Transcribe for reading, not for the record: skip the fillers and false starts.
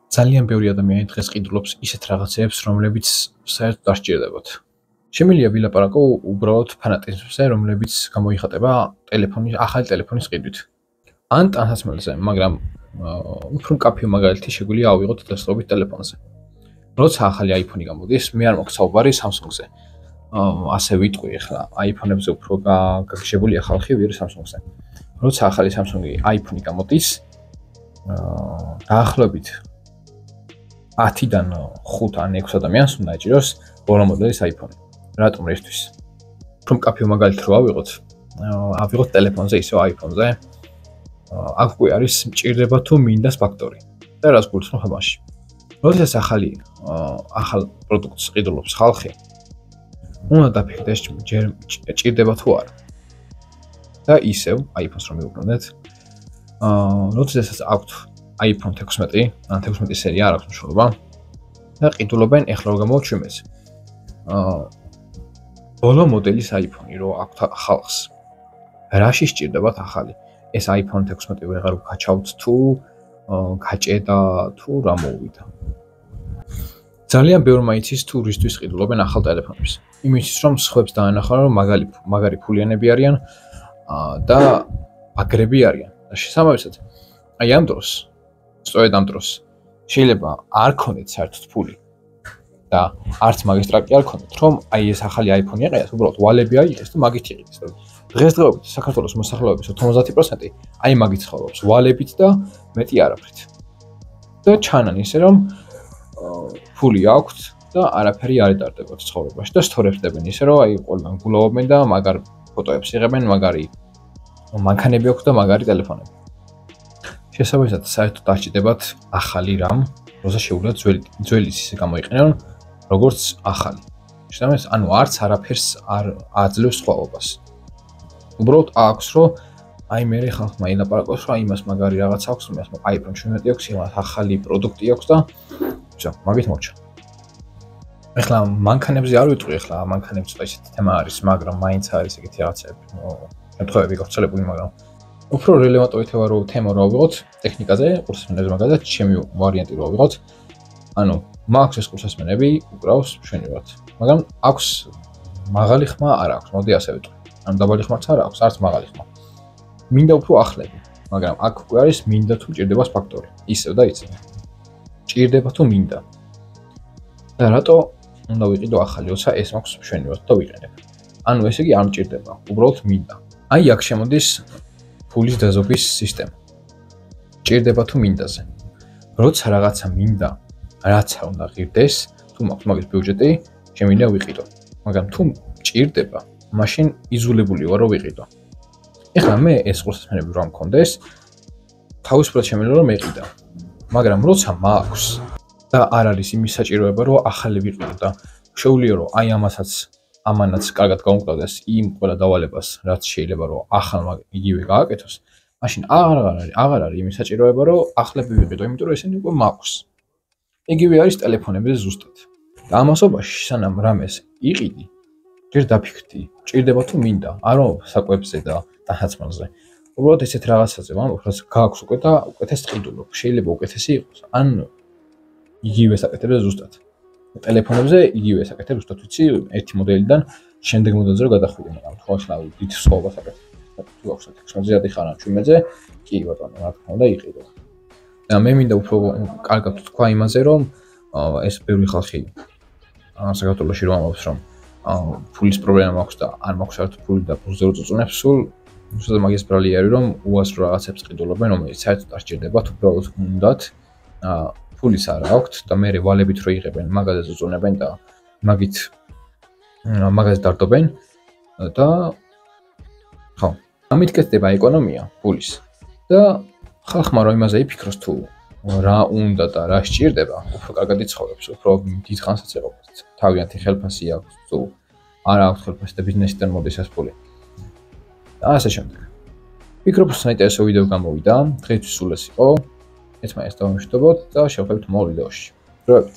ძალიან ბევრი ადამიანი დღეს ყიდულობს ისეთ რაღაცებს, რომლებიც საერთოდ არ სჭირდებათ. Შემიძლია ვილაპარაკო უბრალოდ ფანატიზმზე, რომლებიც გამოიხატება ახალი ტელეფონის ყიდვით. ან ტანსაცმელზე, მაგრამ უფრო მკაფიო მაგალითი შეგვიძლია ავიღოთ დასწრობით ტელეფონზე. როცა ახალი iPhone-ი გამოდის, მე არ მაქვს საუბარი Samsung-ზე. ასე ვიტყვი ახლა iPhone-ებზე უფრო გაგშებულია ხალხი ვიდრე Samsung-ზე. როცა ახალი Samsung-ი iPhone-ი გამოდის, დაახლოებით 10-დან 5 ან 6 ადამიანს უნდა ეჭიროს ბოლო მოდელის iPhone-ი. რატომ ერთვის? უფრო მკაფიო მაგალითი რო ავიღოთ ტელეფონზე ისე iPhone-ზე. აქ უკვე არის მჭირდება თუ მინდას ფაქტორი. და რას გულისხმობ ამაში? როდესაც ახალ პროდუქტს ყიდულობს ხალხი, უნდა დაფიქრდეს ჭირდება თუ არა. და ისევ iPhone-ს რომ მივუბრუნდეთ, როდესაც აქვთ iPhone 16 ან 16 სერია არ აქვს მნიშვნელობა და ყიდულობენ ეხლა რომ გამოვთ ჩვენზე. ბოლო მოდელის iPhone-ი რო აქვთ ხალხს, რაში სჭირდებათ ახალი? ეს iPhone 16 ვეღარ ვქაჩავთ თუ გაჭედა თუ რა მოვიდა. ძალიან ბევრი მაიცის თუ რისთვის ყიდულობენ ახალ ტელეფონებს. იმისთვის რომ სხვებს დაანახავენ რომ მაგარი ფულიანები არიან და აგრები არიან. და შესაბამისად, აი ამ დროს, სწორედ ამ დროს შეიძლება არ ქონდეთ საერთოდ ფული და არც მაგისტრატი არ ქონდეთ, რომ აი ეს ახალი iPhone-ი აყიდეთ, უბრალოდ ვალები აიღეს და მაგით იყიდეს. დღესდღეობით საქართველოს მოსახლეობის 90% აი მაგით ცხოვრობს, ვალებით და მეტი არაფრით. და ჩანან ისე რომ ფული აქვთ და არაფერი არ ეტარდებათ ცხოვრებაში და სწორებდებენ ისე რომ აი ყველგან გულოვობენ და მაგარ ფოტოებს იღებენ, მაგარი მანქანები აქვს და მაგარი ტელეფონები. შესაბამისად, საერთოდ არ სჭირდებათ ახალი რამ, როცა შეუძლიათ ძველის ისე გამოიყენონ, როგორც ახალი. შესაბამისად, ანუ არც არაფერს არ აძლევს სხვაობას. უბრალოდ აქვს, რომ აი მე ხალხმა ილაპარაკოს, რომ აი იმას მაგარი რაღაც აქვს, იმას iPhone 17 აქვს, იმას ახალი პროდუქტი აქვს და всё, მაგით მორჩა. ეხლა მანქანებზე არ ვიტყვი, ეხლა მანქანებს ცოტა ისეთი თემა არის, მაგრამ მაინც არის ეგეთი რაღაცები. შემთხვევები გავრცელებული, მაგრამ უფრო რელევანტური თემა რო ავიღოთ ტექნიკაზე, ყურსასმენებზე მაგალითად, ჩემი ვარიანტი რო ავიღოთ, ანუ მაქვს ეს ყურსასმენები, უკრავს მშვენივრად, მაგრამ აქვს მაღალი ხმა არ აქვს, მოდი ასე ვიტყვი. ანუ დაბალი ხმაც არ აქვს, არც მაღალი ხმა. მინდა უფრო ახლები, მაგრამ აქ უკვე არის მინდა თუ ჭირდებას ფაქტორი. ისევ და იცი. ჭირდება თუ მინდა. და რატო უნდა ვიყიდო ახალი, როცა ეს მაქვს მშვენივრად და ვიყენებ. ანუ ესე იგი არ მჭირდება, უბრალოდ მინდა. აი აქ შემოდის ფულის დაზოგვის სისტემა. ჭირდება თუ მინდაზე. როცა რაღაცა მინდა, რაცა უნდა ღირდეს, თუ მაქვს მაგის ბიუჯეტი, შემიძლია ვიყიდო. მაგრამ თუ ჭირდება, მაშინ იზოლებული ვარ რომ ვიყიდო. ეხლა მე ეს ყურსასმენები რომ მქონდეს, თავისუფლად შემიძლია რომ მეყიდა. მაგრამ როცა მაქვს და არ არის იმის საჭიროება რომ ახალი ვიყიდო და შეუძლია რომ აი ამანაც კარგად გავუმკლავდეს იმ ყველა დავალებას, რაც შეიძლება რომ ახალმა იგივე გააკეთოს, მაშინ აღარ არის იმის საჭიროება რომ ახლები ვიყიდო, იმიტომ რომ ესენი უკვე მაქვს. იგივე არის ტელეფონებზე ზუსტად. და ამასობაში სანამ რამეს იყიდი, ჯერ დაფიქრდი, ჭირდება თუ მინდა, არა საკვებზე და ტანსაცმელზე. უბრალოდ ესეთ რაღაცაზე ვამ, უბრალოდ გააქვს უკვე და უკეთეს ყიდულობ. შეიძლება უკეთესი იყოს, ან იგივე საკეთებს ზუსტად. ტელეფონებზე იგივე საკეთებს ზუსტად ვიცი, ერთი მოდელიდან შემდეგ მოდელზე რო გადახვიდე, მაგრამ თუ ახლა დიდ სხვაობას აკეთებ. თუ აქვს 16-ზე ადიხარ ან 17-ზე, კი ბატონო, რა თქმა უნდა იყიდო. და მე მინდა უფრო კარგად თქვა იმაზე, რომ ეს ბევრი ხალხი საქართველოში რომ ამბობს, რომ ფულის პრობლემა მაქვს და არ მაქვს საერთოდ ფული და ფულზე რო წუწუნებს სულ, უბრალოდ მაგის ბრალი არის, რომ უასრო რაღაცებს ყიდულობენ, რომელიც საერთოდ არ სჭირდებათ, უბრალოდ უნდათ ფულის არ აქვთ და მე ვალებით რო იღებენ, მაგაზე წუწუნებენ და მაგაზე დარდობენ და ხო, ამით კეთდება ეკონომია ფულის და ხალხმა რომ იმაზე იფიქროს თუ რა უნდა და რა სჭირდება, უფრო კარგად იცხოვრებს, უფრო დიდ ხანსაც ეყობს. თავიანთი ხელფასი აქვს, თუ არ აქვს ხელფასი და ბიზნესიდან მოდის ეს ფული. და ასე შემდეგ. ვფიქრობ, რომ საინტერესო ვიდეო გამოვიდა. დღეისთვის სულ ეს იყო. ერთმანეთს დავამშვიდობოთ და შევხვდებით მომავალ ვიდეოში. დროებით.